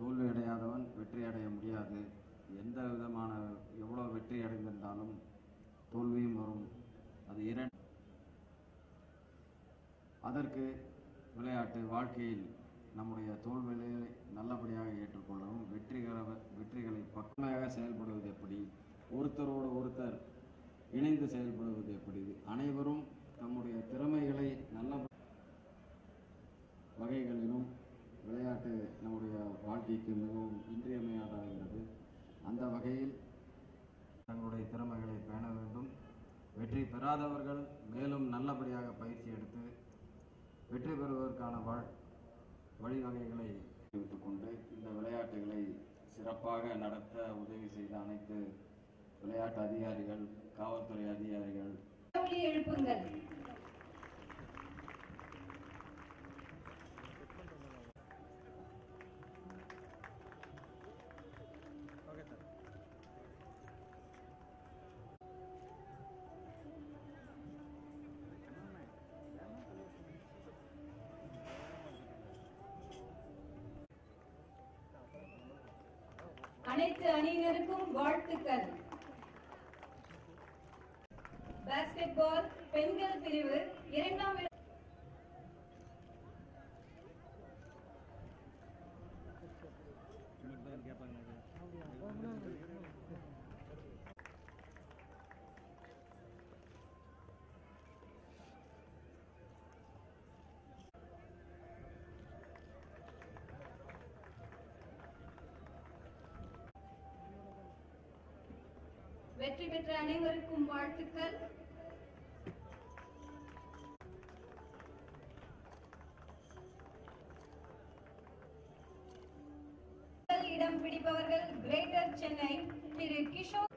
தோல்வி அடையாதவன் வெற்றி அடைய முடியாது. எந்த விதமான எவ்வளோ வெற்றி அடைந்திருந்தாலும் தோல்வியும் வரும். அது இரண்டு. அதற்கு விளையாட்டு வாழ்க்கையில் நம்முடைய தோல்வியை நல்லபடியாக ஏற்றுக்கொள்ளவும், வெற்றிகளை பக்குமையாக செயல்படுவது எப்படி, ஒருத்தரோடு ஒருத்தர் இணைந்து செயல்படுவது எப்படி, அனைவரும் நம்முடைய திறமைகளை நல்ல வகைகளிலும் விளையாட்டு நம்முடைய வாழ்க்கைக்கு மிகவும் இன்றியமையாதது. அந்த வகையில் தங்களுடைய திறமைகளை பேண வேண்டும். வெற்றி பெறாதவர்கள் மேலும் நல்லபடியாக பயிற்சி எடுத்து வெற்றி பெறுவதற்கான வழிவகைகளை தெரிவித்துக் கொண்டு இந்த விளையாட்டுகளை சிறப்பாக நடத்த உதவி செய்த அனைத்து விளையாட்டு அதிகாரிகள், காவல்துறை அதிகாரிகள் எழுப்புங்கள். அனைத்து அணியினருக்கும் வாழ்த்துக்கள். பாஸ்கெட் பால் பெண்கள் பிரிவு 2ஆம் வெற்றி பெற்ற அனைவருக்கும் வாழ்த்துக்கள். இடம் பிடிப்பவர்கள் கிரேட்டர் சென்னை திரு கிஷோர்.